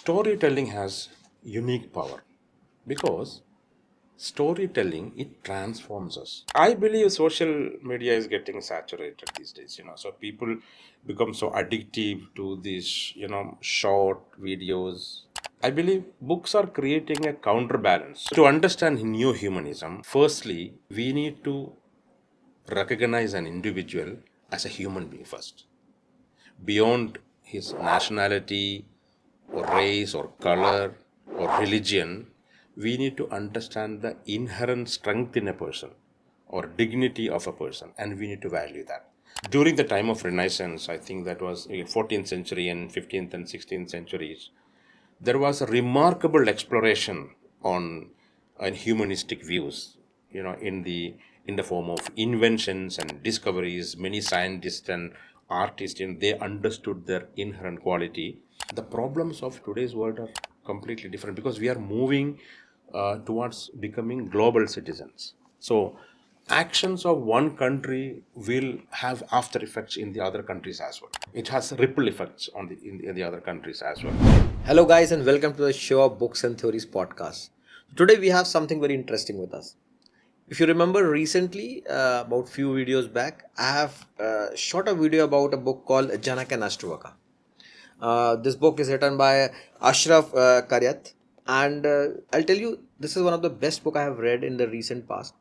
Storytelling has unique power because storytelling it transforms us. I believe social media is getting saturated these days, so people become so addictive to these, short videos. I believe books are creating a counterbalance. To understand new humanism, firstly, we need to recognize an individual as a human being first, beyond his nationality or race or color or religion. We need to understand the inherent strength in a person or dignity of a person, and we need to value that. During the time of Renaissance, I think that was 14th century and 15th and 16th centuries, there was a remarkable exploration on humanistic views, in the form of inventions and discoveries. Many scientists and artists, they understood their inherent quality. The problems of today's world are completely different because we are moving towards becoming global citizens. So actions of one country will have after effects in the other countries as well. It has ripple effects in the other countries as well. Hello, guys, and welcome to the show of Books and Theories podcast. Today, we have something very interesting with us. If you remember recently, about few videos back, I have shot a video about a book called Janak and Ashtavaka. This book is written by Ashraf Karayath, and I'll tell you, this is one of the best book I have read in the recent past.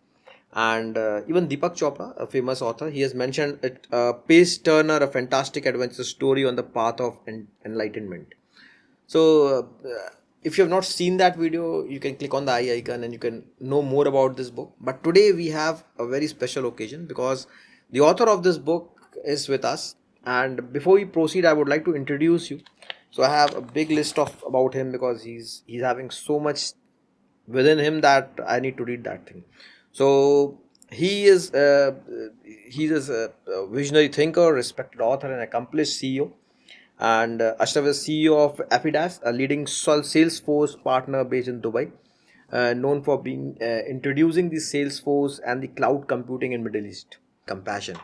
And even Deepak Chopra, a famous author, he has mentioned it, Pace Turner, a fantastic adventure story on the path of enlightenment. So, if you have not seen that video, you can click on the eye icon and you can know more about this book. But today we have a very special occasion because the author of this book is with us. And before we proceed, I would like to introduce you. So I have a big list of about him because he's having so much within him that I need to read that thing. So he is a visionary thinker, respected author, and accomplished CEO. And Ashraf is CEO of Afidas, a leading Salesforce partner based in Dubai, known for being introducing the Salesforce and the cloud computing in Middle East. Compassion.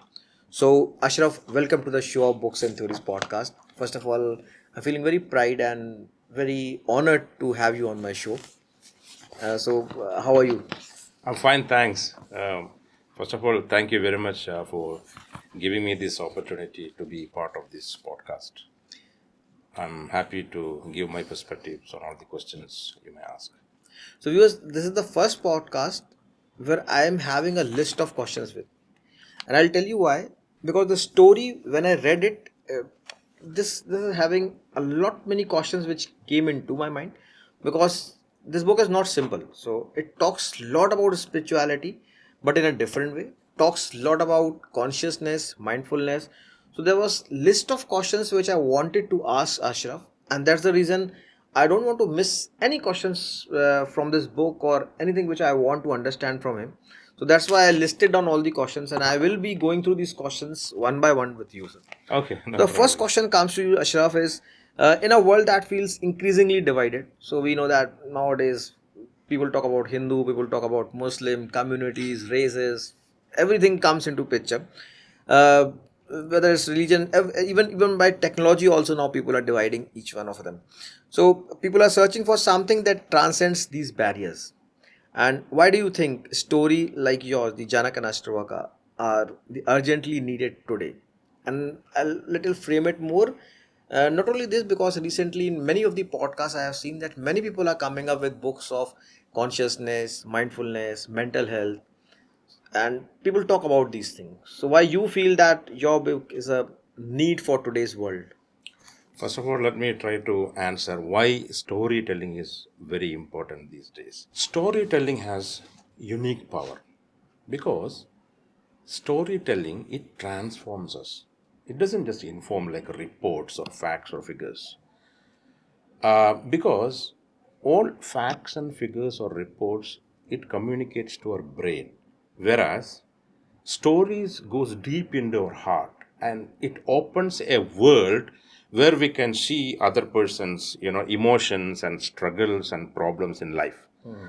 So Ashraf, welcome to the show of Books and Theories podcast. First of all, I'm feeling very pride and very honored to have you on my show. How are you? I'm fine, thanks. First of all, thank you very much for giving me this opportunity to be part of this podcast. I'm happy to give my perspectives on all the questions you may ask. So, viewers, this is the first podcast where I am having a list of questions with, and I'll tell you why. Because the story, when I read it, this is having a lot many questions which came into my mind. Because this book is not simple, so it talks a lot about spirituality, but in a different way. Talks a lot about consciousness, mindfulness. So there was list of questions which I wanted to ask Ashraf, and that's the reason I don't want to miss any questions from this book or anything which I want to understand from him. So that's why I listed down all the questions, and I will be going through these questions one by one with you, sir. Okay, no The first problem. question comes to you, Ashraf, is in a world that feels increasingly divided. So we know that nowadays people talk about Hindu, people talk about Muslim communities, races, everything comes into picture. Uh, Whether it's religion, even by technology, also now people are dividing each one of them. So people are searching for something that transcends these barriers. And why do you think story like yours, the Janak and Ashtavaka, are the urgently needed today? And I'll little frame it more. Not only this, because recently in many of the podcasts I have seen that many people are coming up with books of consciousness, mindfulness, mental health, and people talk about these things. So why you feel that your book is a need for today's world? First of all, let me try to answer why storytelling is very important these days. Storytelling has unique power because storytelling it transforms us. It doesn't just inform like reports or facts or figures. Because all facts and figures or reports it communicates to our brain, whereas stories goes deep into our heart and it opens a world where we can see other person's emotions and struggles and problems in life.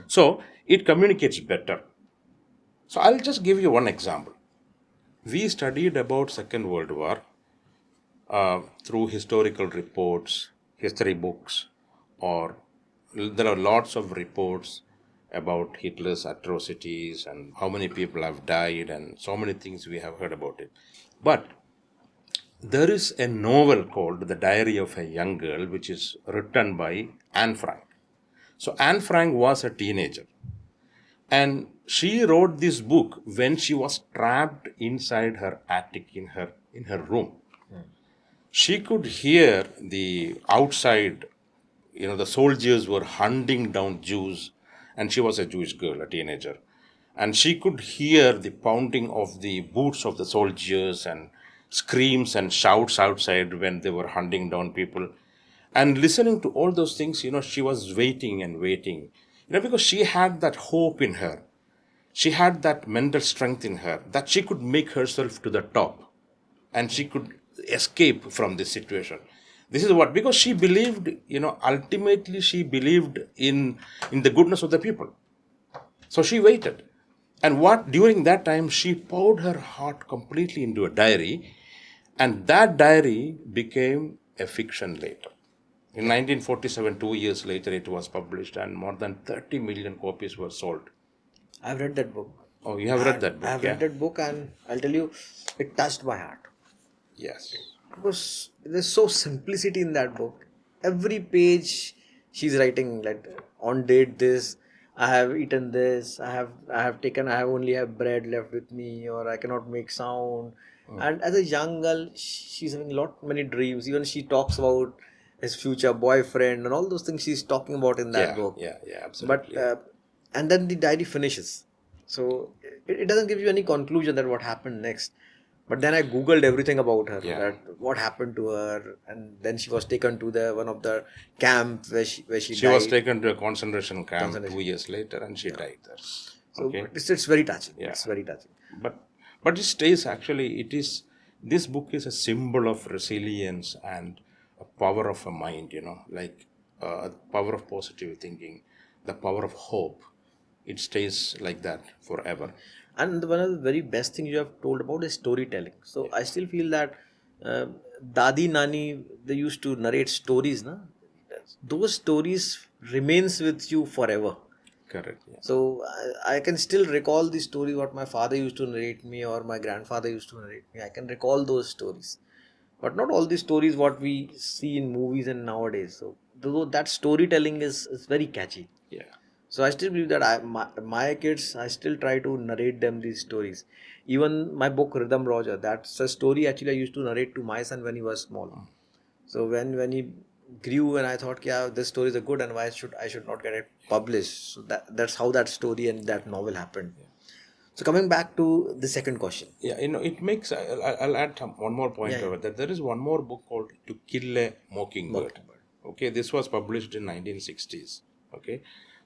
So it communicates better. So I'll just give you one example. We studied about Second World War through historical reports, history books, or there are lots of reports about Hitler's atrocities and how many people have died and so many things we have heard about it. But there is a novel called The Diary of a Young Girl, which is written by Anne Frank. So Anne Frank was a teenager, and she wrote this book when she was trapped inside her attic in her room. She could hear the outside, the soldiers were hunting down Jews, and she was a Jewish girl, a teenager. And she could hear the pounding of the boots of the soldiers and screams and shouts outside when they were hunting down people. And listening to all those things, she was waiting and waiting, because she had that hope in her. She had that mental strength in her that she could make herself to the top and she could escape from this situation. This is what, because she believed, ultimately she believed in the goodness of the people. So she waited. And what during that time she poured her heart completely into a diary, and that diary became a fiction later. In 1947, 2 years later, it was published, and more than 30 million copies were sold. I've read that book. Oh, you have read that book, I've yeah? read that book, and I'll tell you, it touched my heart. Yes. Because there's so simplicity in that book. Every page she's writing like on date this, I have eaten this, I have only have bread left with me, or I cannot make sound. And as a young girl, she's having lot many dreams. Even she talks about his future boyfriend and all those things she's talking about in that Yeah, book. yeah, yeah, But absolutely. Yeah. and then the diary finishes, so it doesn't give you any conclusion that what happened next. But then I googled everything about her, Yeah. that what happened to her, and then she was taken to the one of the camp where she She was died. taken to a concentration camp Concentration. 2 years later, and she died there. So Okay. it's very touching. Yeah. It's very touching. But it stays actually. It is this book is a symbol of resilience and a power of a mind. Like power of positive thinking, the power of hope. It stays like that forever. And one of the very best things you have told about is storytelling. So Yeah. I still feel that uh, Dadi Nani, they used to narrate stories, na? Those stories remains with you forever. Correct. Yeah. So I can still recall the story what my father used to narrate me or my grandfather used to narrate me. I can recall those stories, but not all the stories what we see in movies and nowadays. So though that storytelling is very catchy. Yeah. So I still believe that my kids, I still try to narrate them these stories. Even my book Rhythm Roger, that's a story actually I used to narrate to my son when he was small. So when he grew, and I thought, yeah, this stories are good, and why should I should not get it published? So that's how that story and that novel happened. So coming back to the second question. Yeah, it makes. I'll add one more Yeah, point yeah. over that. There is one more book called To Kill a Mockingbird. Mockingbird. Okay, this was published in 1960s. Okay,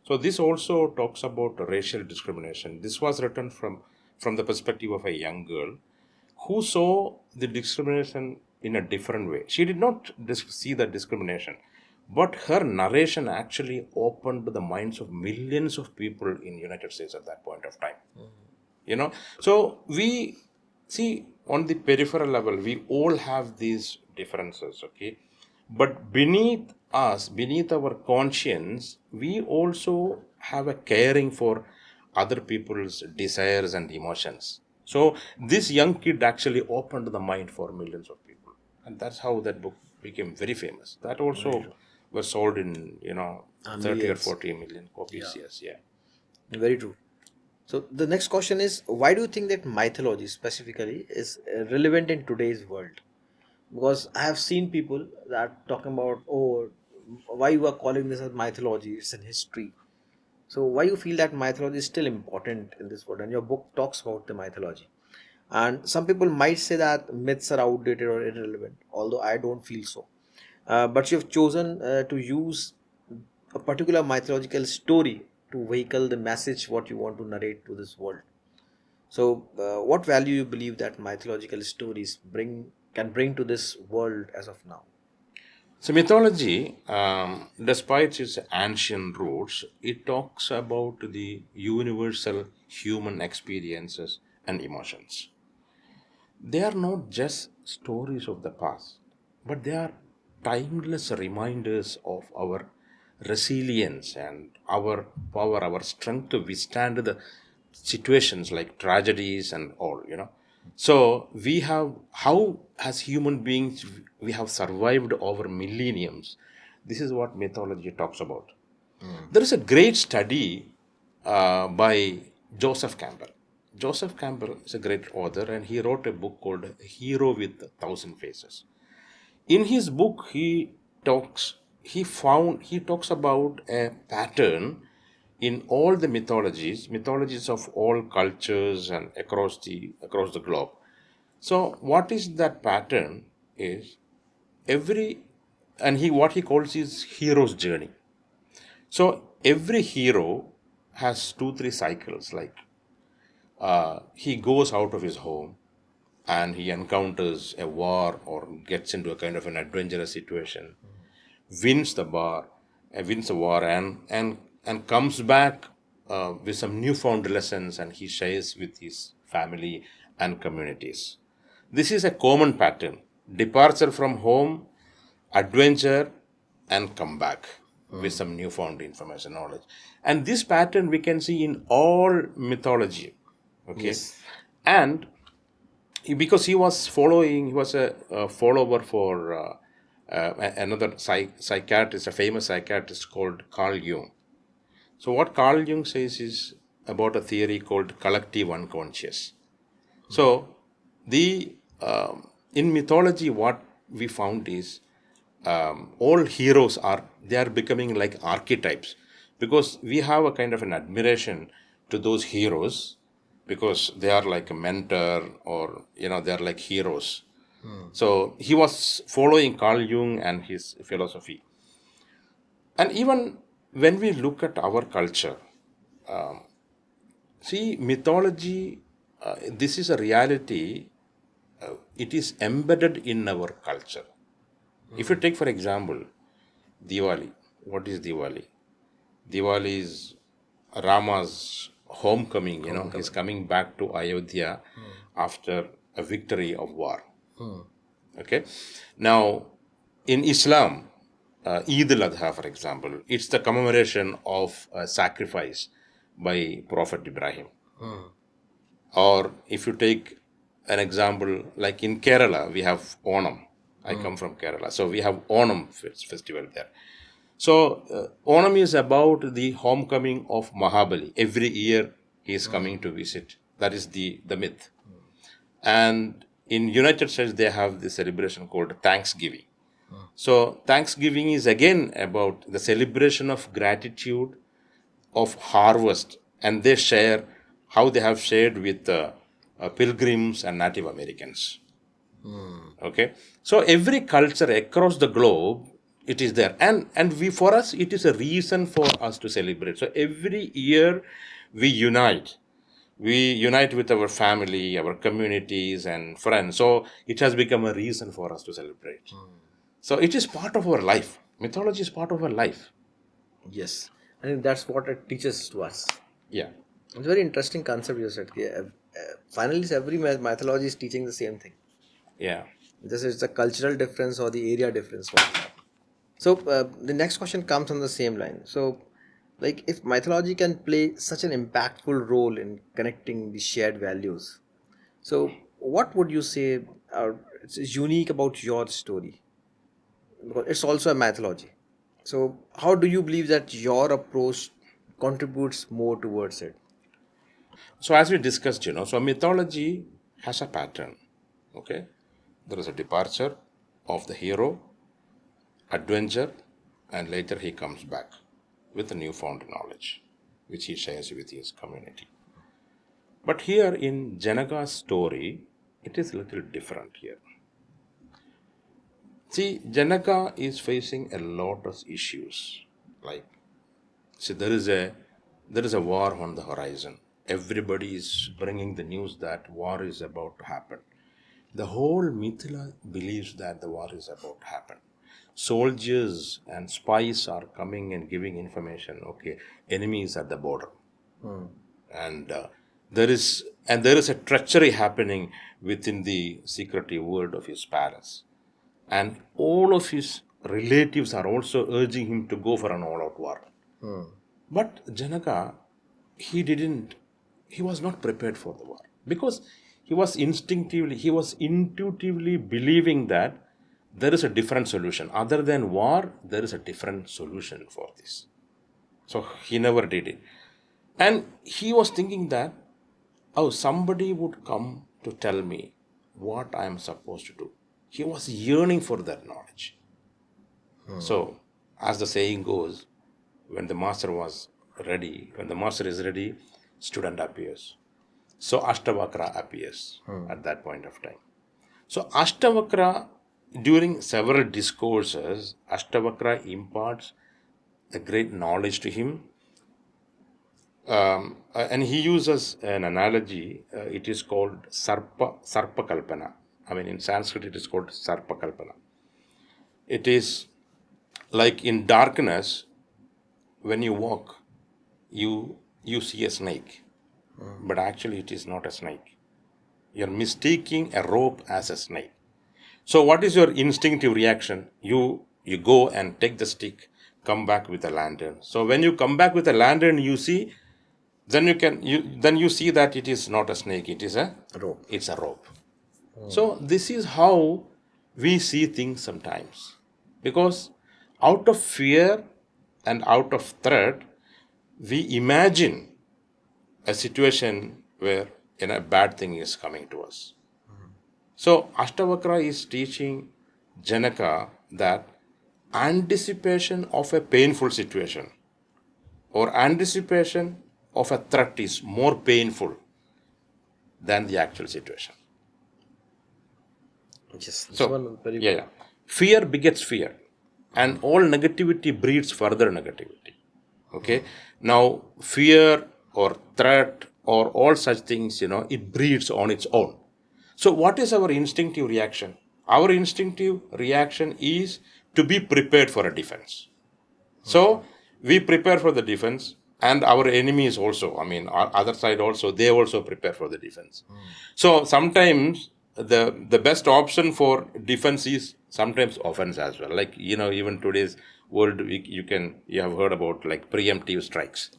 so this also talks about racial discrimination. This was written from the perspective of a young girl who saw the discrimination in a different way. She did not see the discrimination, but her narration actually opened the minds of millions of people in United States at that point of time. So we see on the peripheral level, we all have these differences, okay? But beneath our conscience, we also have a caring for other people's desires and emotions. So this young kid actually opened the mind for millions of people, and that's how that book became very famous. That Very also true. was sold in 30 or Millions. 40 million copies. Yeah. Yes, yeah. Very true. So the next question is, why do you think that mythology specifically is relevant in today's world? Because I have seen people that talking about, oh, why you are calling this as mythology? It's an history. So why you feel that mythology is still important in this world? And your book talks about the mythology. And some people might say that myths are outdated or irrelevant, although I don't feel so. But you've chosen to use a particular mythological story to vehicle the message what you want to narrate to this world. So, what value you believe that mythological stories can bring to this world as of now? So, mythology, despite its ancient roots, it talks about the universal human experiences and emotions. They are not just stories of the past, but they are timeless reminders of our resilience and our power, our strength to withstand the situations like tragedies and all, So we have, how as human beings we have survived over millenniums. This is what mythology talks about. There is a great study by Joseph Campbell. Joseph Campbell is a great author, and he wrote a book called Hero with a Thousand Faces. In his book, he talks about a pattern in all the mythologies of all cultures and across the globe. So, what is that pattern is every, and he what he calls his hero's journey. So every hero has two, three cycles. Like he goes out of his home and he encounters a war or gets into a kind of an adventurous situation, wins the war, wins the war, and comes back with some newfound lessons, and he shares with his family and communities. This is a common pattern: departure from home, adventure, and come back with some newfound information, knowledge. And this pattern we can see in all mythology. Okay, Yes. and because he was a follower for another psychiatrist, a famous psychiatrist called Carl Jung. So what Carl Jung says is about a theory called collective unconscious. So the in mythology, what we found is all heroes are, they are becoming like archetypes, because we have a kind of an admiration to those heroes because they are like a mentor, or they are like heroes. So he was following Carl Jung and his philosophy. And even when we look at our culture, see, mythology, this is a reality, it is embedded in our culture. If you take, for example, Diwali, what is Diwali? Diwali is Rama's homecoming, he's Homecoming. coming back to Ayodhya after a victory of war. Okay. Now, in Islam, Eid al-Adha, for example, it's the commemoration of a sacrifice by Prophet Ibrahim. Or if you take an example, like in Kerala, we have Onam. I come from Kerala, so we have Onam festival there. So Onam is about the homecoming of Mahabali. Every year he is coming to visit. That is the myth. And in United States they have the celebration called Thanksgiving. So Thanksgiving is again about the celebration of gratitude of harvest, and they share how they have shared with pilgrims and Native Americans. Okay, so every culture across the globe, it is there, and we, for us, it is a reason for us to celebrate. So every year we unite with our family, our communities and friends, so it has become a reason for us to celebrate. So it is part of our life. Mythology is part of our life. Yes. I think that's what it teaches to us. Yeah. It's a very interesting concept you said. Yeah, finally, every mythology is teaching the same thing. Yeah. This is the cultural difference or the area difference. So the next question comes on the same line. So, like, if mythology can play such an impactful role in connecting the shared values, so what would you say is unique about your story? Because it's also a mythology. So, how do you believe that your approach contributes more towards it? So as we discussed, so mythology has a pattern. Okay. There is a departure of the hero, adventure, and later he comes back with a newfound knowledge, which he shares with his community. But here in Janaka's story, it is a little different here. See, Janaka is facing a lot of issues. Like, see, there is a war on the horizon. Everybody is bringing the news that war is about to happen. The whole Mithila believes that the war is about to happen. Soldiers and spies are coming and giving information. Okay, enemy is at the border, and there is a treachery happening within the secretive world of his palace, and all of his relatives are also urging him to go for an all-out war. But Janaka, he was not prepared for the war because he was intuitively believing that there is a different solution. Other than war, there is a different solution for this. So he never did it. And he was thinking that, oh, somebody would come to tell me what I am supposed to do. He was yearning for that knowledge. So, as the saying goes, when the when the master is ready, student appears. So Ashtavakra appears at that point of time. So Ashtavakra, during several discourses, Ashtavakra imparts a great knowledge to him. And he uses an analogy. It is called Sarpa Kalpana. I mean, in Sanskrit, it is called Sarpa Kalpana. It is like in darkness, when you walk, you see a snake, but actually it is not a snake. You're mistaking a rope as a snake. So what is your instinctive reaction? You go and take the stick, come back with a lantern. So when you come back with a lantern, you see, then you see that it is not a snake, it is a Rope. it's a rope. So this is how we see things sometimes. Because out of fear and out of threat, we imagine a situation where a bad thing is coming to us. So Ashtavakra is teaching Janaka that anticipation of a painful situation or anticipation of a threat is more painful than the actual situation. Yes, this So, one very yeah, yeah. Fear begets fear, and all negativity breeds further negativity. Okay. Now, fear or threat or all such things, it breeds on its own. So, what is our instinctive reaction? Our instinctive reaction is to be prepared for a defense. So, we prepare for the defense, and our enemies also, I mean, our other side also, they also prepare for the defense. So, sometimes the best option for defense is sometimes offense as well. Like, even today's world, you have heard about like preemptive strikes.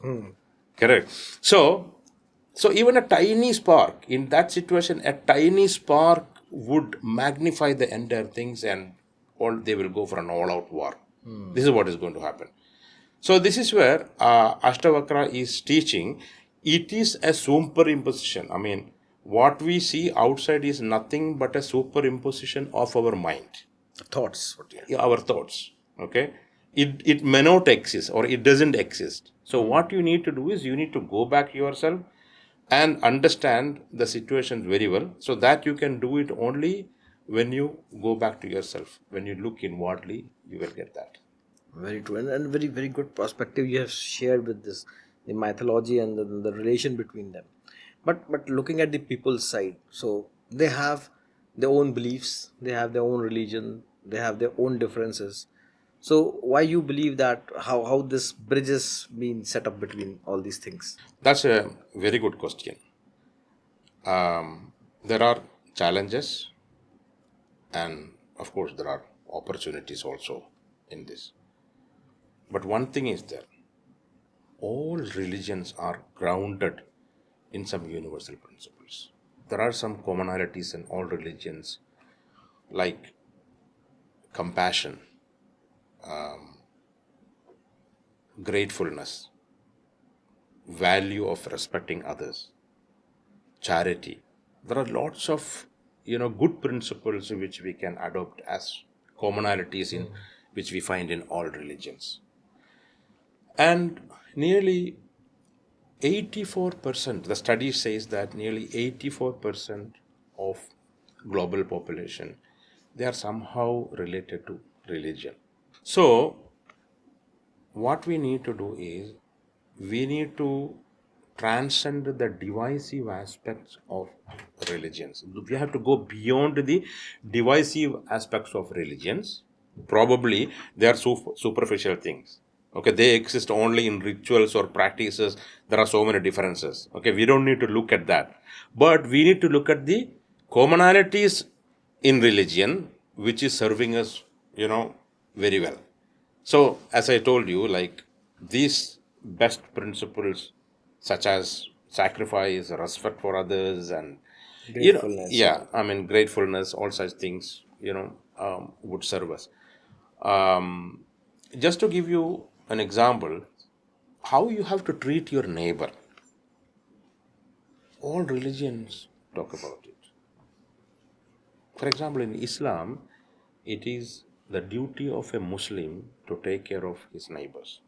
Correct. So even a tiny spark in that situation, a tiny spark would magnify the entire things, and all they will go for an all-out war. This is what is going to happen. So this is where Ashtavakra is teaching. It is a superimposition. I mean, what we see outside is nothing but a superimposition of our mind, thoughts. What our thoughts. Okay, it may not exist or it doesn't exist. So what you need to do is you need to go back yourself and understand the situation very well, so that you can do it only when you go back to yourself. When you look inwardly, you will get that. Very true, and very very good perspective you have shared with this, the mythology and the relation between them. But looking at the people's side, so they have their own beliefs, they have their own religion, they have their own differences. So why you believe that, how this bridges been set up between all these things? That's a very good question. There are challenges, and of course there are opportunities also in this. But one thing is that all religions are grounded in some universal principles. There are some commonalities in all religions, like compassion, gratefulness, value of respecting others, charity. There are lots of good principles which we can adopt as commonalities in which we find in all religions. And nearly 84%, the study says that nearly 84% of global population, they are somehow related to religion. So what we need to do is we need to transcend the divisive aspects of religions. We have to go beyond the divisive aspects of religions. Probably they are superficial things. Okay, they exist only in rituals or practices. There are so many differences. Okay, we don't need to look at that, but we need to look at the commonalities in religion which is serving us, very well. So, as I told you, like these best principles, such as sacrifice, respect for others, and Gratefulness, yeah, yeah. I mean, gratefulness, all such things, would serve us. Um, just to give you an example, how you have to treat your neighbor, all religions talk about it. For example, in Islam, it is the duty of a Muslim to take care of his neighbors.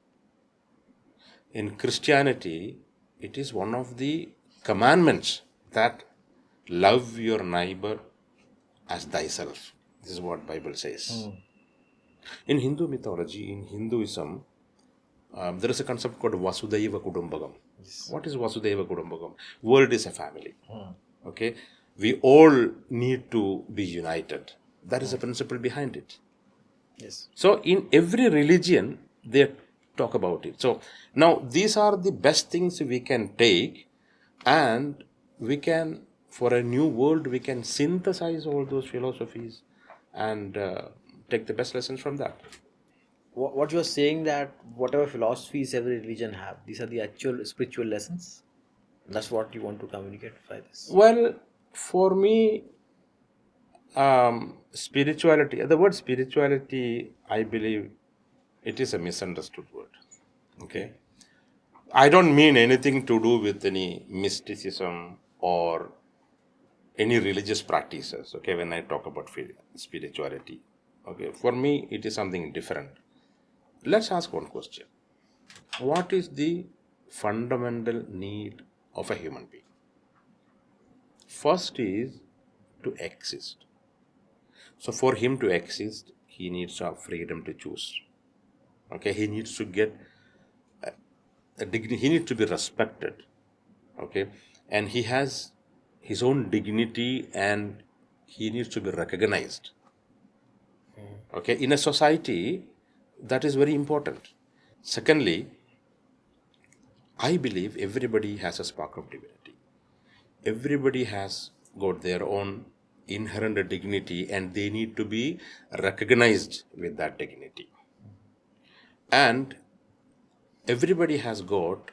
In Christianity, it is one of the commandments that love your neighbor as thyself. This is what Bible says. In Hindu mythology, in Hinduism, there is a concept called Vasudhaiva Kudumbagam. Yes. What is Vasudhaiva Kudumbagam? World is a family. Okay, we all need to be united. That is the principle behind it. Yes. So in every religion, they talk about it. So now these are the best things we can take, and we can, for a new world, we can synthesize all those philosophies and take the best lessons from that. What you're saying, that whatever philosophies every religion have, these are the actual spiritual lessons. That's what you want to communicate by this. Well, for me, spirituality, the word spirituality, I believe it is a misunderstood word. Okay. Okay. I don't mean anything to do with any mysticism or any religious practices. Okay, when I talk about spirituality, okay, for me it is something different. Let's ask one question: what is the fundamental need of a human being? First is to exist. So for him to exist, he needs to have freedom to choose. Okay, he needs to get a dignity. He needs to be respected. Okay, and he has his own dignity, and he needs to be recognized. Okay, in a society, that is very important. Secondly, I believe everybody has a spark of divinity. Everybody has got their own inherent dignity, and they need to be recognized with that dignity. And everybody has got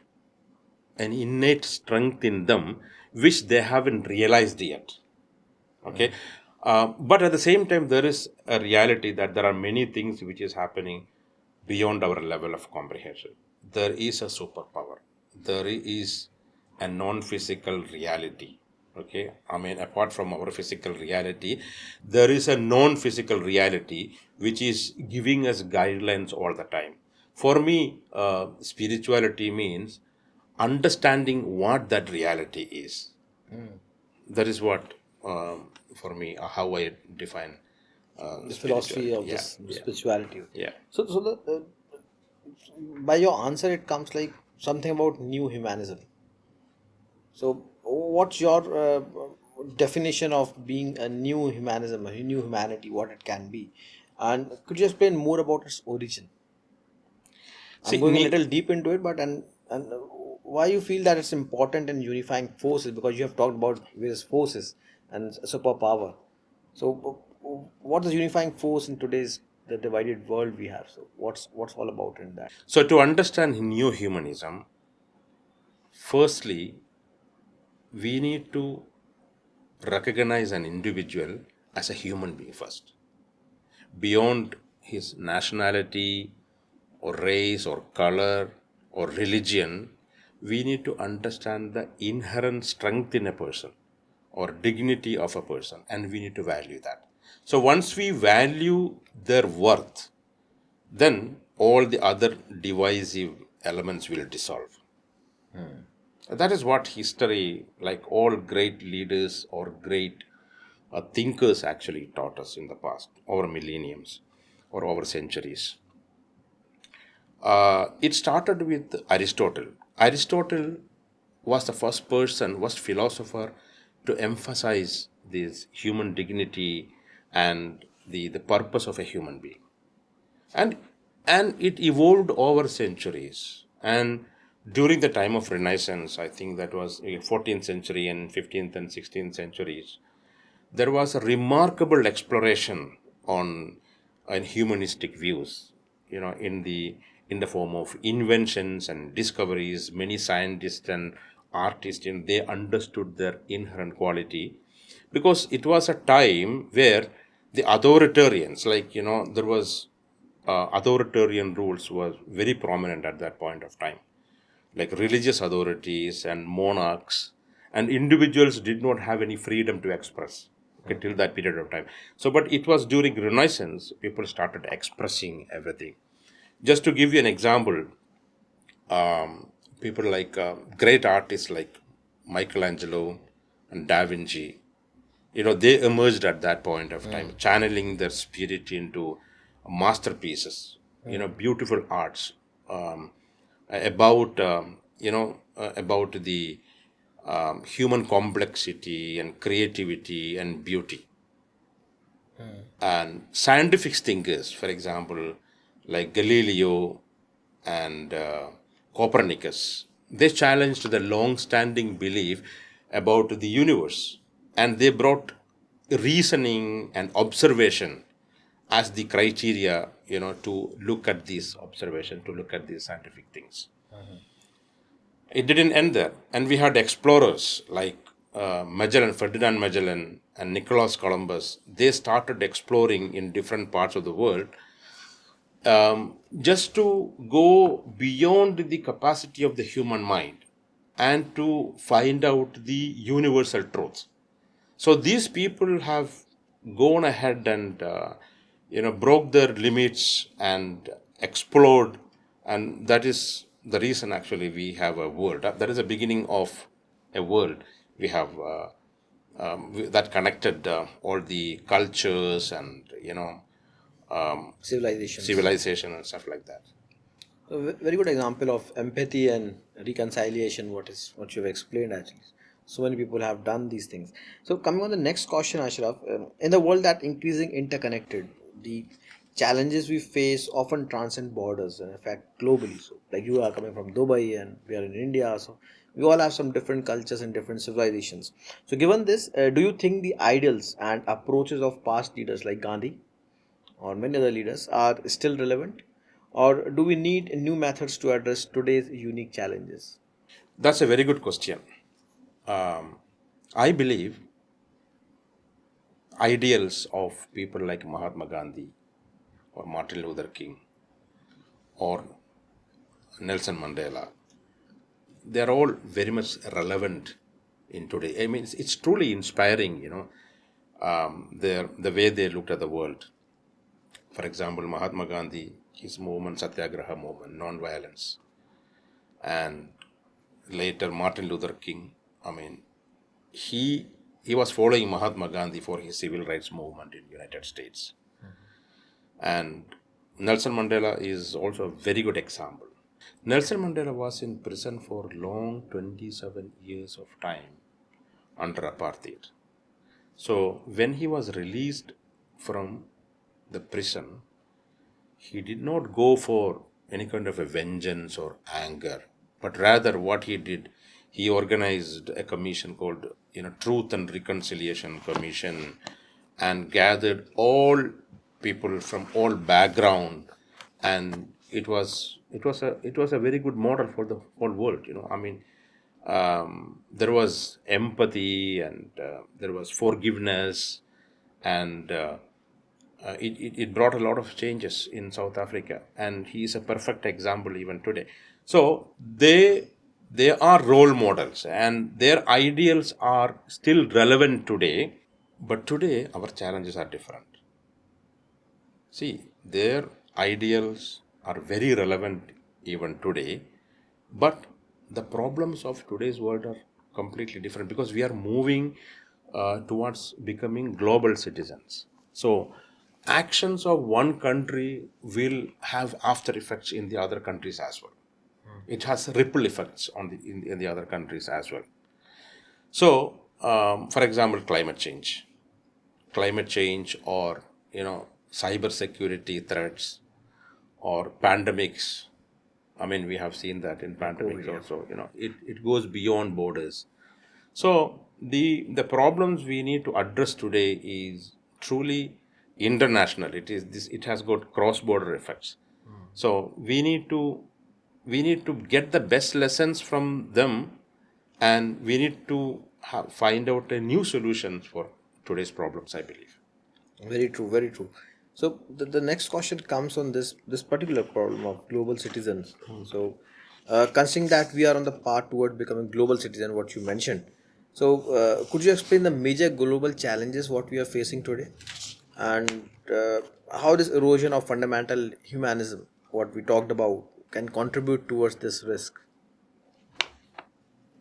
an innate strength in them which they haven't realized yet. Okay, but at the same time, there is a reality that there are many things which is happening beyond our level of comprehension. There is a superpower, there is a non-physical reality. Okay, I mean, apart from our physical reality, there is a non-physical reality which is giving us guidelines all the time. For me, spirituality means understanding what that reality is. That is what, for me, how I define The philosophy spirituality. of Yeah, this yeah, spirituality. yeah. So by your answer, it comes like something about new humanism. So, what's your definition of being a new humanism, a new humanity, what it can be? And could you explain more about its origin? I'm See, going a little deep into it, but and why you feel that it's important in unifying forces, because you have talked about various forces and superpower. So, what is unifying force in today's the divided world we have? So, what's all about in that? so to understand new humanism, firstly, we need to recognize an individual as a human being first, beyond his nationality or race or color or religion. We need to understand the inherent strength in a person or dignity of a person, and we need to value that. So once we value their worth, then all the other divisive elements will dissolve. That is what history, like all great leaders or great thinkers, actually taught us in the past, over millenniums or over centuries. It started with Aristotle. Aristotle was the first person, first philosopher to emphasize this human dignity and the purpose of a human being. And it evolved over centuries. And during the time of Renaissance, I think that was 14th century and 15th and 16th centuries, there was a remarkable exploration on and humanistic views, in the form of inventions and discoveries. Many scientists and artists, they understood their inherent quality, because it was a time where the authoritarians, there was authoritarian rules was very prominent at that point of time, like religious authorities and monarchs, and individuals did not have any freedom to express, okay, till that period of time. So but it was during Renaissance people started expressing everything. Just to give you an example, people like great artists like Michelangelo and Da Vinci, they emerged at that point of time, channeling their spirit into masterpieces, beautiful arts, about about the human complexity and creativity and beauty. And scientific thinkers, for example, like Galileo and Copernicus, they challenged the long-standing belief about the universe, and they brought reasoning and observation as the criteria, to look at these observation, to look at these scientific things. It didn't end there, and we had explorers like Ferdinand Magellan and Nicholas Columbus. They started exploring in different parts of the world, just to go beyond the capacity of the human mind and to find out the universal truths. So these people have gone ahead and broke their limits and explored, and that is the reason actually we have a world. That is the beginning of a world. We have that connected all the cultures and Civilizations. civilization and stuff like that. A very good example of empathy and reconciliation. What you've explained actually. So many people have done these things. So coming on the next question, Ashraf, in the world that increasing interconnected, the challenges we face often transcend borders and in fact globally. So like you are coming from Dubai and we are in India, so we all have some different cultures and different civilizations. So given this, do you think the ideals and approaches of past leaders like Gandhi or many other leaders are still relevant? Or do we need new methods to address today's unique challenges? That's a very good question. I believe ideals of people like Mahatma Gandhi or Martin Luther King or Nelson Mandela, they're all very much relevant in today. I mean, it's truly inspiring, the way they looked at the world. For example, Mahatma Gandhi, his movement, Satyagraha movement, non-violence, and later Martin Luther King. I mean, he he was following Mahatma Gandhi for his civil rights movement in United States, and Nelson Mandela is also a very good example. Nelson Mandela was in prison for long 27 years of time under apartheid. So when he was released from the prison, he did not go for any kind of a vengeance or anger, but rather what he did, he organized a commission called, Truth and Reconciliation Commission, and gathered all people from all background, and it was a very good model for the whole world. I mean, there was empathy, and there was forgiveness, and it brought a lot of changes in South Africa, and he is a perfect example even today. So they are role models, and their ideals are still relevant today. But today our challenges are different. See, their ideals are very relevant even today, but the problems of today's world are completely different, because we are moving towards becoming global citizens. So, actions of one country will have after effects in the other countries as well. It has ripple effects in the other countries as well. So, for example, climate change, or cyber security threats, or pandemics. I mean, we have seen that in pandemics also. It goes beyond borders. So the problems we need to address today is truly international. It is this. It has got cross-border effects. So we need to get the best lessons from them, and we need to find out a new solution for today's problems, I believe. Very true, very true. So the next question comes on this particular problem of global citizens. So considering that we are on the path toward becoming global citizen, what you mentioned. So could you explain the major global challenges what we are facing today, and how this erosion of fundamental humanism, what we talked about, can contribute towards this risk?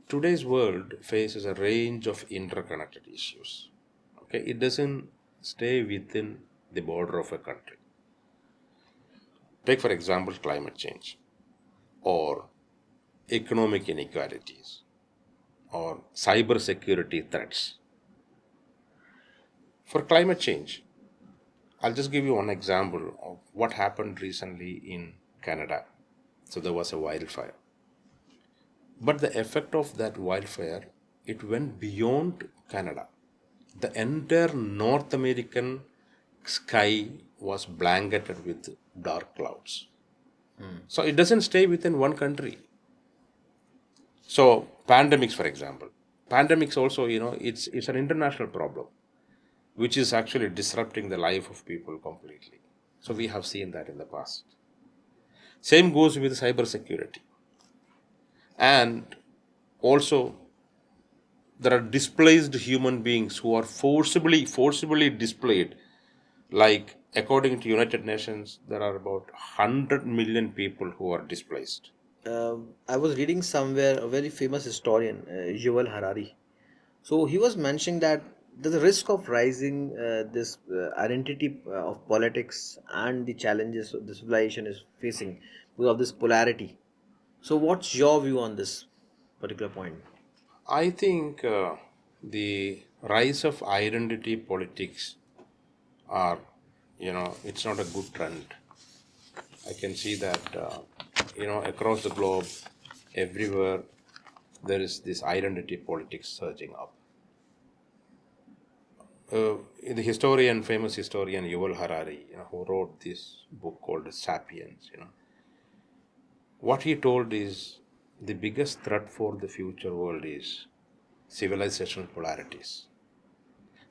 Today's world faces a range of interconnected issues. Okay, it doesn't stay within the border of a country. Take for example climate change, or economic inequalities, or cyber security threats. For climate change, I'll just give you one example of what happened recently in Canada. So there was a wildfire. But the effect of that wildfire, it went beyond Canada. The entire North American sky was blanketed with dark clouds. So it doesn't stay within one country. So pandemics, for example, pandemics also, it's an international problem, which is actually disrupting the life of people completely. So we have seen that in the past. Same goes with cyber security. And also there are displaced human beings who are forcibly displayed. Like according to United Nations, there are about 100 million people who are displaced. I was reading somewhere a very famous historian, Yuval Harari. So he was mentioning that there's a risk of rising this identity of politics and the challenges the civilization is facing because of this polarity. So what's your view on this particular point? I think the rise of identity politics are, it's not a good trend. I can see that, across the globe, everywhere, there is this identity politics surging up. The famous historian Yuval Harari, who wrote this book called *Sapiens*, what he told is the biggest threat for the future world is civilizational polarities.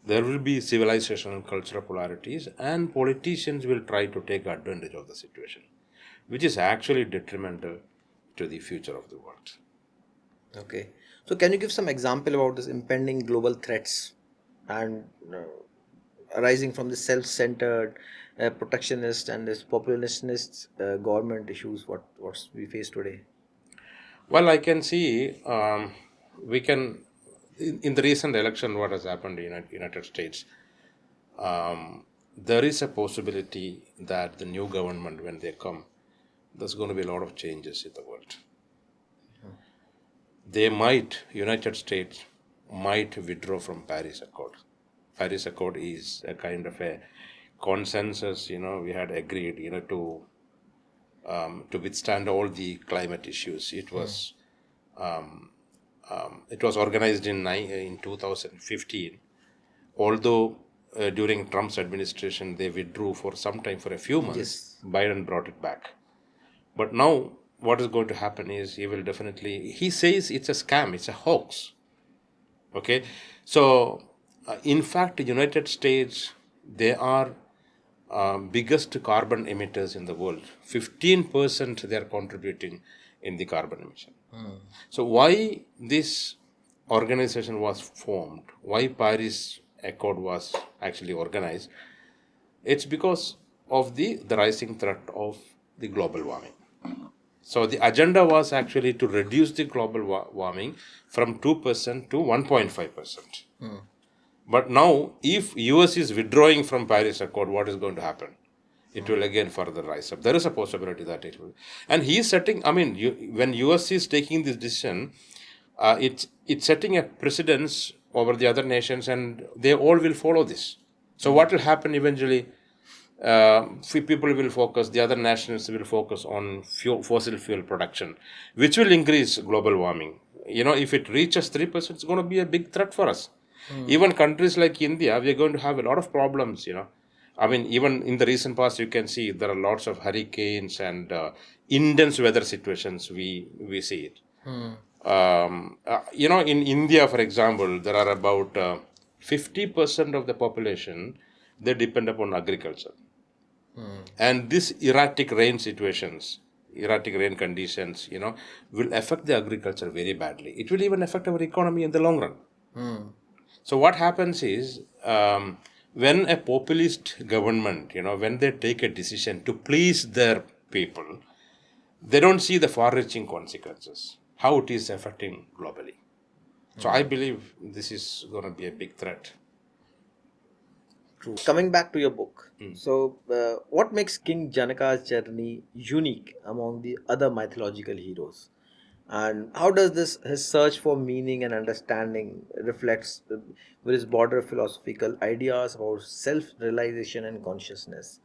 There will be civilizational and cultural polarities, and politicians will try to take advantage of the situation, which is actually detrimental to the future of the world. Okay. So can you give some example about this impending global threats and arising from the self-centered, protectionist and this populist government issues what we face today? Well, I can see we can in the recent election what has happened in the United States. There is a possibility that the new government, when they come, there's going to be a lot of changes in the world. United States might withdraw from Paris Accord. Paris Accord is a kind of a consensus, we had agreed, to withstand all the climate issues. It was organized in 2015. Although during Trump's administration they withdrew for some time, for a few months, Yes. Biden brought it back. But now what is going to happen is he says it's a scam, it's a hoax. Okay, so in fact, the United States, they are biggest carbon emitters in the world. 15% they are contributing in the carbon emission. So why this organization was formed, why Paris Accord was actually organized, it's because of the rising threat of the global warming. So the agenda was actually to reduce the global warming from 2% to 1.5%. But now, if US is withdrawing from Paris Accord, what is going to happen? It will again further rise up. There is a possibility that it will. And he is setting, when US is taking this decision, it's setting a precedence over the other nations, and they all will follow this. So what will happen eventually? People will focus, the other nations will focus on fossil fuel production, which will increase global warming. If it reaches 3%, it's going to be a big threat for us. Even countries like India, we are going to have a lot of problems, I mean, even in the recent past, you can see there are lots of hurricanes and intense weather situations. We see it. In India, for example, there are about 50% of the population, they depend upon agriculture. And this erratic rain conditions, will affect the agriculture very badly. It will even affect our economy in the long run. So what happens is, when a populist government, when they take a decision to please their people, they don't see the far-reaching consequences, how it is affecting globally. So I believe this is going to be a big threat. True. Coming back to your book, so what makes King Janaka's journey unique among the other mythological heroes, and how does this his search for meaning and understanding reflects with his broader philosophical ideas about self-realization and consciousness?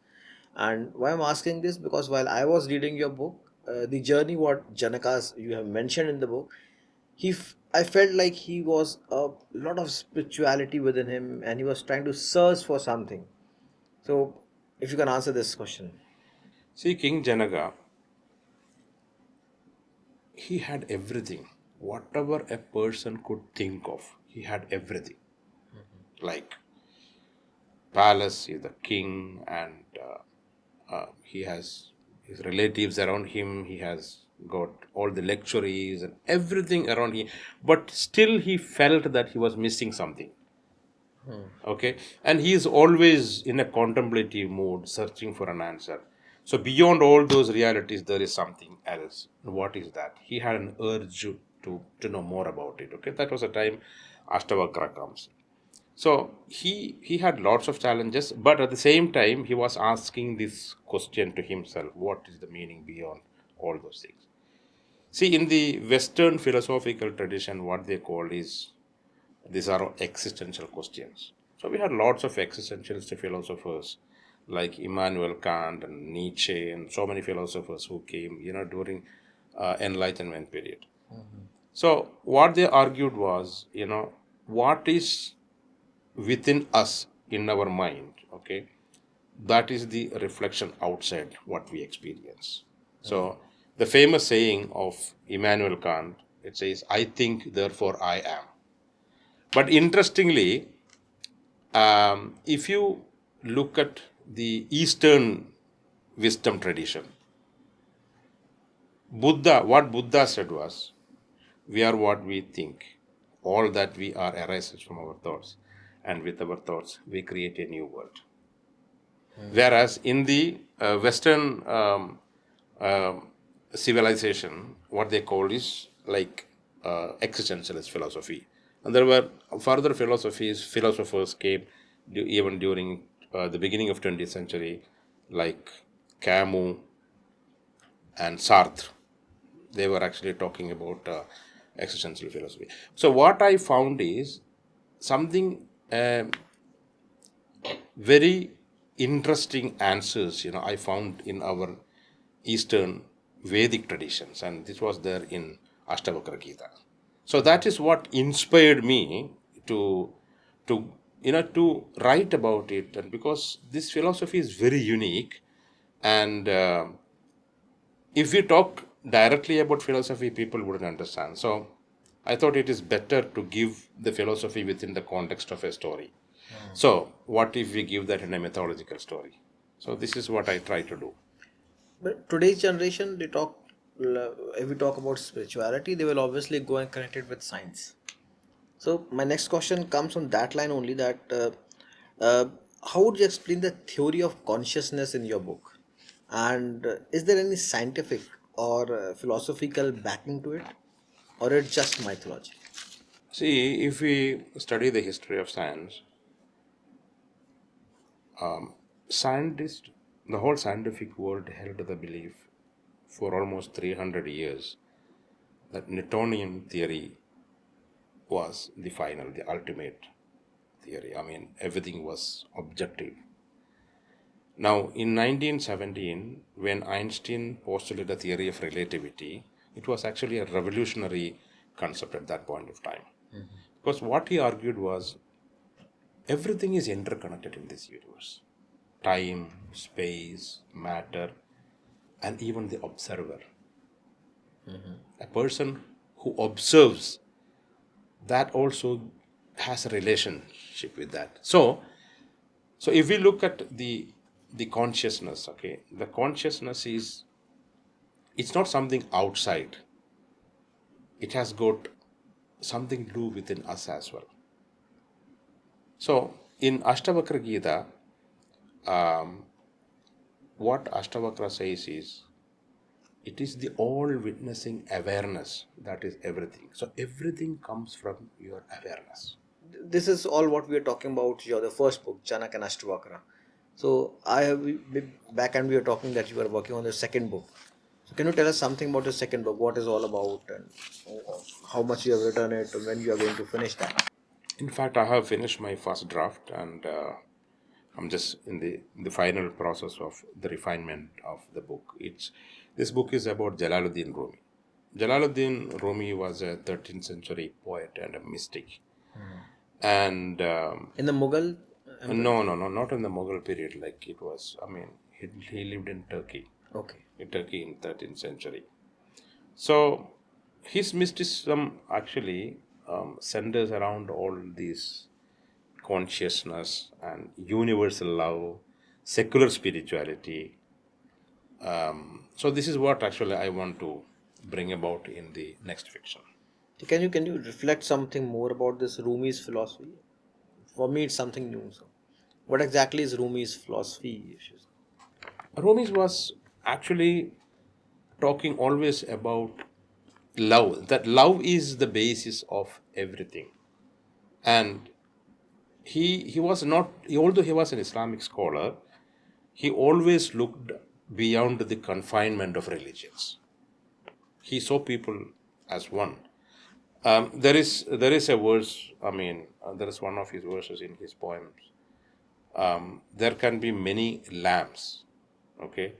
And why I'm asking this, because while I was reading your book, the journey what Janaka's you have mentioned in the book, I felt like he was a lot of spirituality within him, and he was trying to search for something. So, if you can answer this question. See, King Janaka, he had everything. Whatever a person could think of, he had everything. Like palace, he's the king, and he has his relatives around him. He has got all the luxuries and everything around him. But still, he felt that he was missing something. Okay, and he is always in a contemplative mood, searching for an answer. So beyond all those realities, there is something else. What is that? He had an urge to know more about it. Okay, that was the time Ashtavakra comes. So he had lots of challenges, but at the same time he was asking this question to himself: what is the meaning beyond all those things? See, in the Western philosophical tradition, what they call is, these are existential questions. So we had lots of existentialist philosophers like Immanuel Kant and Nietzsche and so many philosophers who came, during Enlightenment period. So what they argued was, what is within us in our mind, okay, that is the reflection outside what we experience. So the famous saying of Immanuel Kant, it says, I think, therefore I am. But interestingly, if you look at the Eastern wisdom tradition, what Buddha said was, we are what we think. All that we are arises from our thoughts. And with our thoughts, we create a new world. Whereas in the Western civilization, what they call is like existentialist philosophy. And there were further philosophers came even during the beginning of 20th century, like Camus and Sartre. They were actually talking about existential philosophy. So what I found is something very interesting answers, I found in our Eastern Vedic traditions, and this was there in Ashtavakra Gita. So that is what inspired me to to write about it, and because this philosophy is very unique, and if we talk directly about philosophy, people wouldn't understand. So I thought it is better to give the philosophy within the context of a story. So, what if we give that in a mythological story? So, this is what I try to do. But today's generation, if we talk about spirituality, they will obviously go and connect it with science. So my next question comes from that line only, that uh, how would you explain the theory of consciousness in your book? And is there any scientific or philosophical backing to it, or it's just mythology? See, if we study the history of science, scientists, the whole scientific world held the belief for almost 300 years that Newtonian theory was the final, the ultimate theory. I mean, everything was objective. Now, in 1917, when Einstein postulated the theory of relativity, it was actually a revolutionary concept at that point of time. Because what he argued was everything is interconnected in this universe. time, space, matter, and even the observer. A person who observes, that also has a relationship with that. So if we look at the consciousness, okay, the consciousness is, it's not something outside. It has got something to do within us as well. So in Ashtavakra Gita, what Ashtavakra says is, it is the all witnessing awareness that is everything. So everything comes from your awareness. This is all what we are talking about here, the first book, Chanak and Ashtavakra. So I have back and we were talking that you were working on the second book. So can you tell us something about the second book? What is all about and how much you have written it and when you are going to finish that? In fact, I have finished my first draft, and I'm just in the final process of the refinement of the book. It's This book is about Jalaluddin Rumi. Jalaluddin Rumi was a 13th century poet and a mystic, and In the Mughal Empire? no, not in the Mughal period. Like it was, I mean, he lived Okay. in Turkey in 13th century. So his mysticism actually centers around all these consciousness and universal love, secular spirituality. So this is what actually I want to bring about in the next fiction. So can you reflect something more about this Rumi's philosophy? For me, it's something new. So, what exactly is Rumi's philosophy? If you Rumi was actually talking always about love. That love is the basis of everything, and he was not. Although he was an Islamic scholar, he always looked beyond the confinement of religions. He saw people as one. There is a verse. I mean, there is one of his verses in his poems. There can be many lamps. Okay,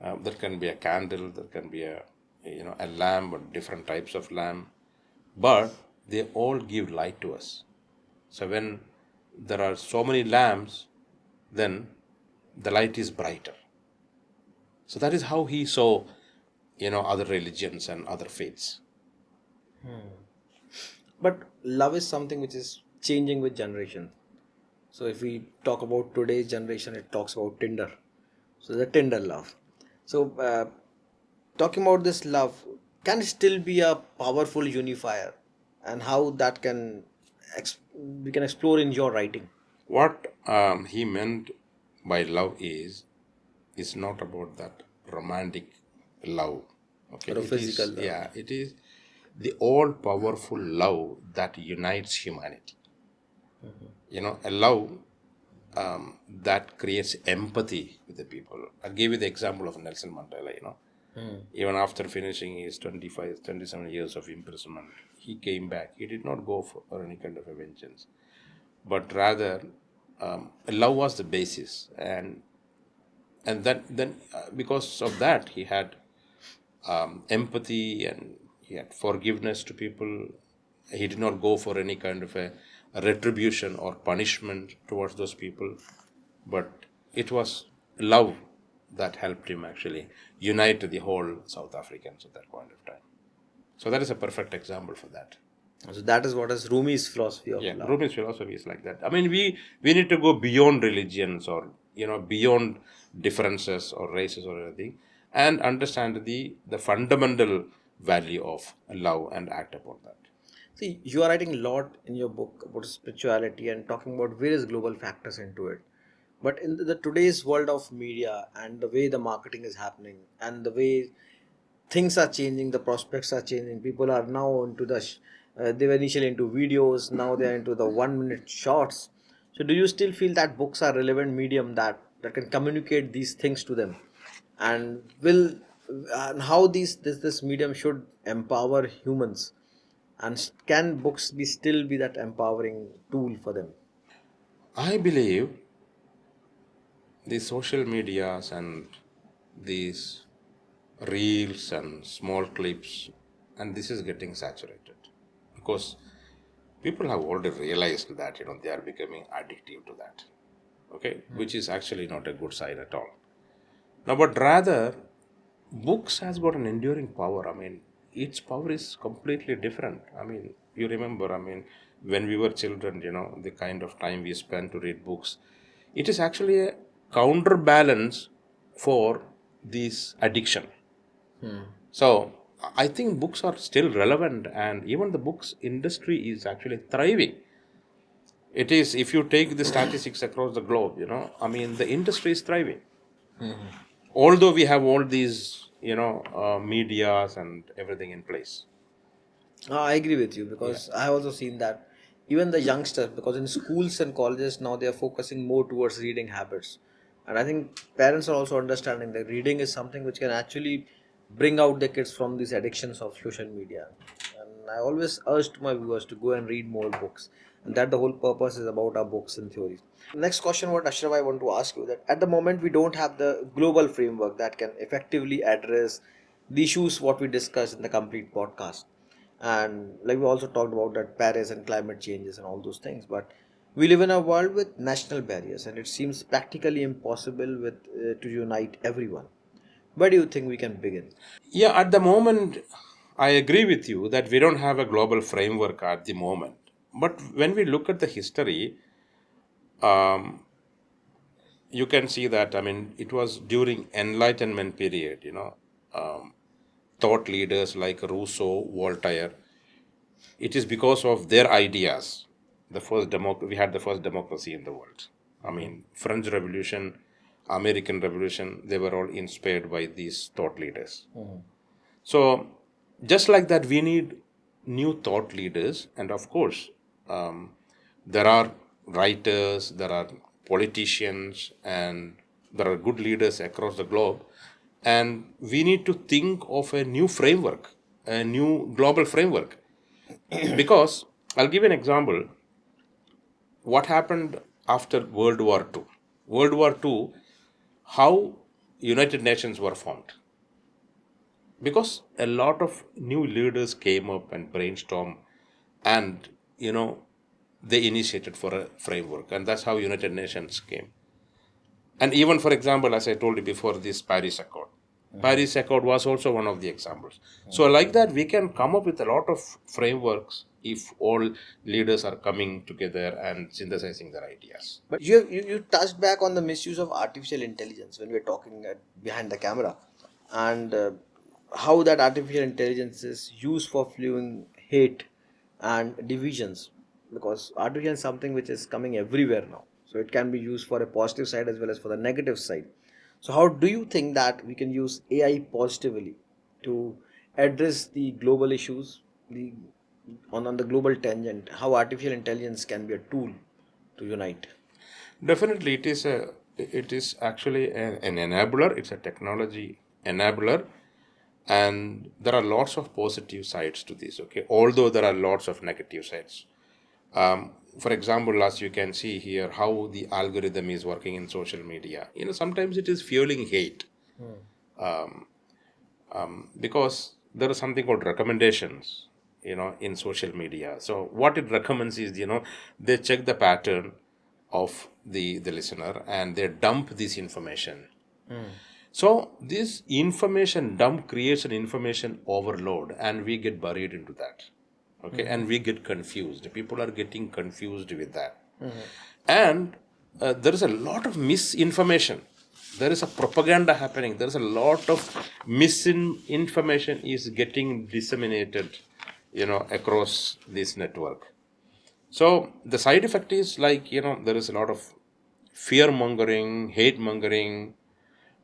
there can be a candle. There can be a lamp, or different types of lamp, but they all give light to us. So when there are so many lamps, then the light is brighter. So that is how he saw, other religions and other faiths. But love is something which is changing with generation. So if we talk about today's generation, it talks about Tinder. So the Tinder love. So talking about this love, can still be a powerful unifier, and how that can we can explore in your writing. What he meant by love is not about that romantic love. Okay, Or a it physical is, love. yeah, it is the all powerful love that unites humanity. A love that creates empathy with the people. I'll give you the example of Nelson Mandela. Even after finishing his 25, 27 years of imprisonment, he came back. He did not go for any kind of a vengeance, but rather love was the basis, and then because of that he had empathy, and he had forgiveness to people. He did not go for any kind of a retribution or punishment towards those people, but it was love that helped him actually unite the whole South Africans at that point of time. So that is a perfect example for that. So that is what is Rumi's philosophy of Yeah, love. Rumi's philosophy is like that. I mean, we need to go beyond religions, or beyond differences or races or anything, and understand the fundamental value of love and act upon that. See, you are writing a lot in your book about spirituality and talking about various global factors into it. But in the today's world of media and the way the marketing is happening and the way things are changing, the prospects are changing. People are now into they were initially into videos, now they are into the 1 minute shorts. So, do you still feel that books are relevant medium that can communicate these things to them, and will and how this medium should empower humans, and can books be still be that empowering tool for them? I believe the social medias and these reels and small clips, and this is getting saturated because people have already realized that they are becoming addictive to that. okay, which is actually not a good sign at all. Now, but rather, books has got an enduring power. I mean, its power is completely different. I mean, you remember, I mean, when we were children, the kind of time we spent to read books, it is actually a counterbalance for this addiction. So I think books are still relevant, and even the books industry is actually thriving. It is, if you take the statistics across the globe, I mean, the industry is thriving. Although we have all these, medias and everything in place. I agree with you Yeah. because I have also seen that even the youngsters, because in schools and colleges now they are focusing more towards reading habits, and I think parents are also understanding that reading is something which can actually bring out the kids from these addictions of social media. And I always urge my viewers to go and read more books, and that the whole purpose is about our books and theories. Next question, what Ashraf, I want to ask you that at the moment we don't have the global framework that can effectively address the issues what we discussed in the complete podcast, and like we also talked about that Paris and climate changes and all those things, but we live in a world with national barriers and it seems practically impossible with to unite everyone. Where do you think we can begin? Yeah, at the moment, I agree with you that we don't have a global framework at the moment. But when we look at the history, um, you can see that, I mean, it was during Enlightenment period, thought leaders like Rousseau, Voltaire, it is because of their ideas. We had the first democracy in the world. I mean, French Revolution, American Revolution, they were all inspired by these thought leaders. So, just like that, we need new thought leaders, and of course, um, there are writers, there are politicians, and there are good leaders across the globe. And we need to think of a new framework, a new global framework. Because I'll give an example. What happened after World War II? World War II, how United Nations were formed, because a lot of new leaders came up and brainstormed, and they initiated for a framework, and that's how United Nations came. And even, for example, as I told you before, this Paris Accord, Paris Accord was also one of the examples. So like that, we can come up with a lot of frameworks if all leaders are coming together and synthesizing their ideas. But you touched back on the misuse of artificial intelligence when we were talking behind the camera, and how that artificial intelligence is used for fueling hate and divisions, because artificial is something which is coming everywhere now, so it can be used for a positive side as well as for the negative side. So how do you think that we can use AI positively to address the global issues, the on the global tangent, how artificial intelligence can be a tool to unite? Definitely, it is actually an enabler. It's a technology enabler, and there are lots of positive sides to this. Okay, although there are lots of negative sides. For example, as you can see here, how the algorithm is working in social media. Sometimes it is fueling hate, because there is something called recommendations. In social media. So what it recommends is, they check the pattern of the listener and they dump this information. So this information dump creates an information overload, and we get buried into that. Okay, and we get confused. People are getting confused with that, and there is a lot of misinformation. There is a propaganda happening. There is a lot of misinformation is getting disseminated, across this network. So the side effect is like, there is a lot of fear mongering, hate mongering,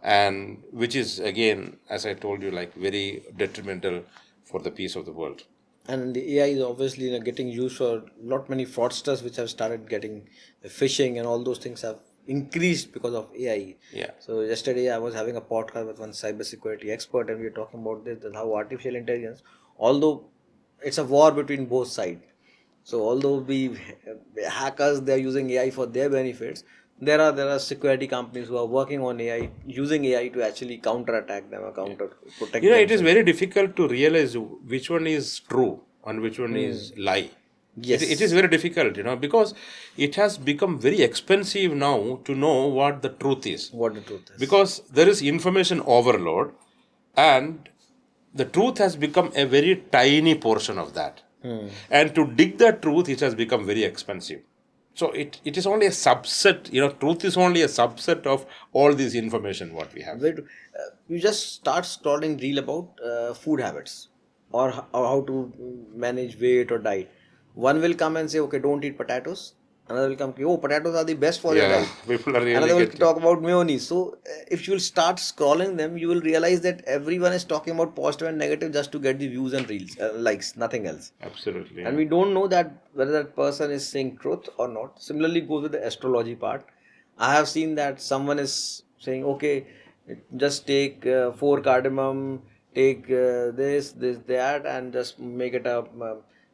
and which is again, as I told you, like very detrimental for the peace of the world. And the AI is obviously getting used for lot many fraudsters which have started getting phishing, and all those things have increased because of AI. Yeah. So yesterday I was having a podcast with one cybersecurity expert, and we were talking about this, that how artificial intelligence, although it's a war between both sides. So although we hackers, they are using AI for their benefits, there are security companies who are working on AI, using AI to actually counter attack them or counter protect It is themselves. very difficult to realize which one is true and which one is lie. It is Yes. very difficult, because it has become very expensive now to know what the truth is. What the truth is. Because there is information overload, and the truth has become a very tiny portion of that. And to dig the truth, it has become very expensive. So it is only a subset, truth is only a subset of all this information what we have. Wait, you just start scrolling reel about food habits or how to manage weight or diet. One will come and say, okay, don't eat potatoes. Another will come, oh, potatoes are the best for your Yeah, diet. people are really Another will getting. talk about mayonnaise. So if you will start scrolling them, you will realize that everyone is talking about positive and negative just to get the views and reels, likes, nothing else. Absolutely, And yeah. we don't know that whether that person is saying truth or not. Similarly goes with the astrology part. I have seen that someone is saying, okay, just take 4 cardamom, take this that, and just make it up,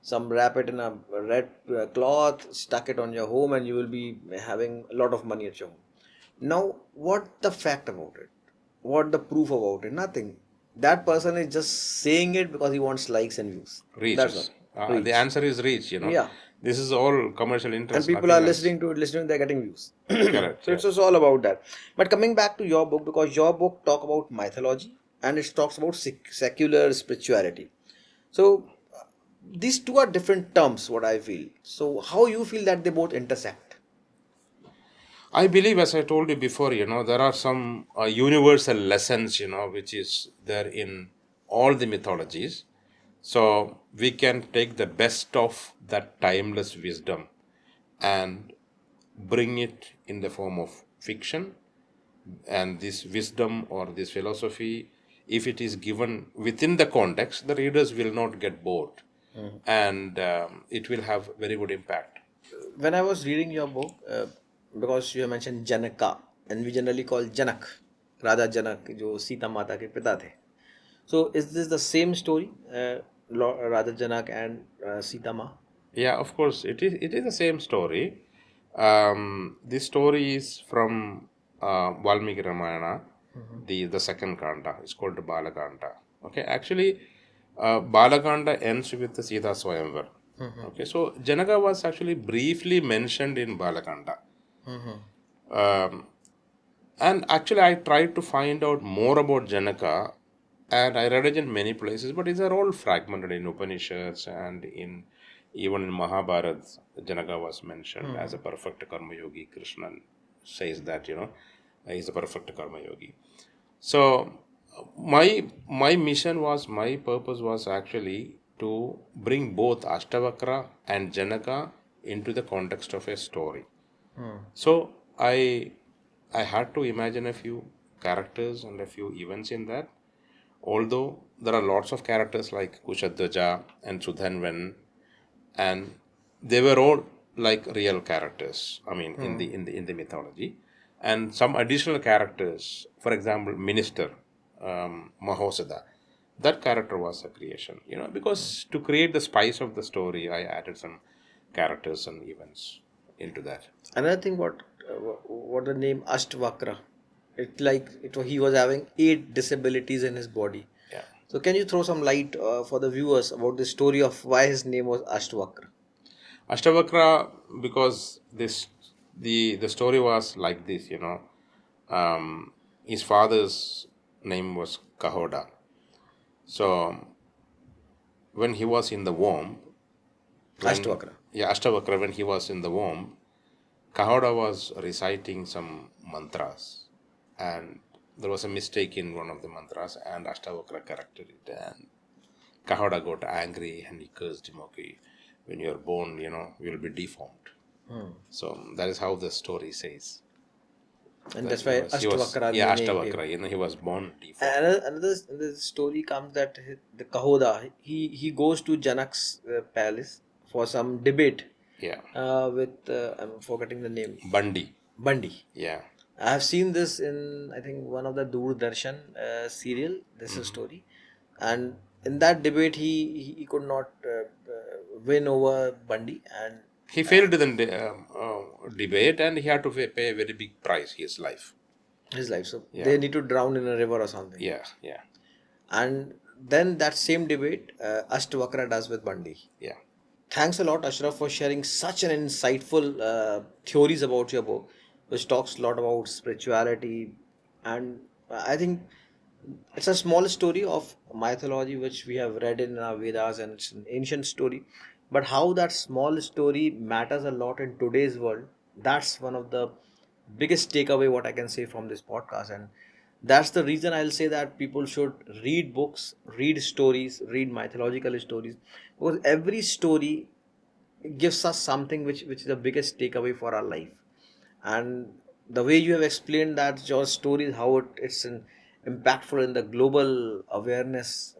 some wrap it in a red cloth, stuck it on your home, and you will be having a lot of money at your home. Now what the fact about it, what the proof about it? Nothing. That person is just saying it because he wants likes and views. That's all. Reaches. The Reach. answer is reach. Yeah. This is all commercial And interest, people are nothing else. listening to it, they're getting views. Correct, So yeah. it's just all about that. But coming back to your book, because your book talk about mythology and it talks about secular spirituality. So these two are different terms, what I feel. So how you feel that they both intersect? I believe, as I told you before, there are some universal lessons, which is there in all the mythologies. So we can take the best of that timeless wisdom and bring it in the form of fiction. And this wisdom or this philosophy, if it is given within the context, the readers will not get bored, and it will have very good impact. When I was reading your book, because you have mentioned Janaka, and we generally call Janak, Raja Janak, जो सीता माता के पिता थे. So is this the same story, Raja Janak and Sita Ma? Yeah, of course, it is the same story. This story is from Valmiki Ramayana, the second kanda. It's called the Balakanda. Okay, actually, Balakanda ends with the Sita Swayamvar. Okay, so Janaka was actually briefly mentioned in Balakanda. Um, and actually, I tried to find out more about Janaka, and I read it in many places, but these are all fragmented in Upanishads and in even in Mahabharata. Janaka was mentioned as a perfect karma yogi. Krishna says that he's a perfect karma yogi. So my purpose was actually to bring both Ashtavakra and Janaka into the context of a story. So I had to imagine a few characters and a few events in that. Although there are lots of characters like Kushadwaja and Sudhanvan, and they were all like real characters. I mean, in the mythology, and some additional characters. For example, Minister Mahosada. That character was a creation. Because to create the spice of the story, I added some characters and events into that. Another thing, what the name Ashtavakra? It like he was having 8 disabilities in his body. Yeah. So can you throw some light for the viewers about the story of why his name was Ashtavakra? Ashtavakra, because the story was like this, his father's name was Kahoda. So when he was in the womb, when Ashtavakra. yeah, Ashtavakra, when he was in the womb, Kahoda was reciting some mantras, and there was a mistake in one of the mantras, and Ashtavakra corrected it, and Kahoda got angry and he cursed him. Okay, when you are born, you will be deformed. So that is how the story says And that that's he why was he was Ashtavakra yeah, name came. Ashtavakra. He was born deformed. Another story comes that the Kahoda, he goes to Janak's palace for some debate Yeah, with I'm forgetting the name, Bandi. Bandi. Yeah. I have seen this in, I think, one of the Doordarshan serial. This is story, and in that debate he could not win over Bandi, and He failed in the debate, and he had to pay a very big price, his life. his life. So Yeah, they need to drown in a river or something. yeah, yeah, And then that same debate Ashtavakra does with Bandi. yeah. Thanks a lot, Ashraf, for sharing such an insightful theories about your book, which talks a lot about spirituality. And I think it's a small story of mythology which we have read in our Vedas, and it's an ancient story. But how that small story matters a lot in today's world, that's one of the biggest takeaway what I can say from this podcast. And that's the reason I'll say that people should read books, read stories, read mythological stories, because every story gives us something which is the biggest takeaway for our life. And the way you have explained that your story, how it's impactful in the global awareness,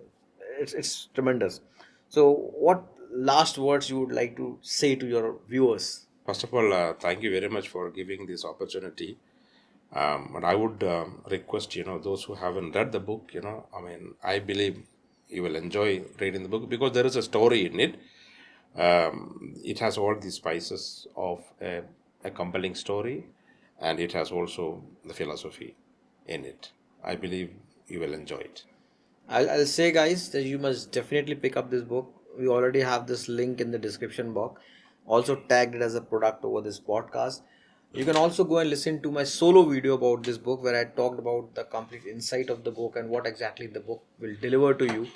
it's tremendous. So what last words you would like to say to your viewers? First of all, thank you very much for giving this opportunity. And I would request, those who haven't read the book, I mean, I believe you will enjoy reading the book because there is a story in it. It has all the spices of a compelling story, and it has also the philosophy in it. I believe you will enjoy it. I'll say, guys, that you must definitely pick up this book. We already have this link in the description box, also tagged it as a product over this podcast. You can also go and listen to my solo video about this book where I talked about the complete insight of the book and what exactly the book will deliver to you.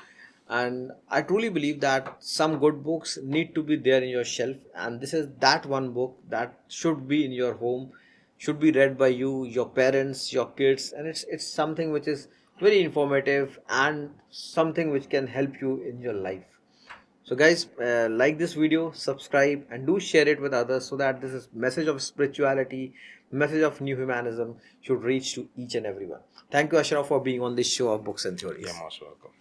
And I truly believe that some good books need to be there in your shelf, and this is that one book that should be in your home, should be read by you, your parents, your kids, and it's something which is very informative and something which can help you in your life. So guys, like this video, subscribe, and do share it with others so that this is message of spirituality, message of new humanism should reach to each and everyone. Thank you, Ashraf, for being on this show of Books and You're Theories. most welcome.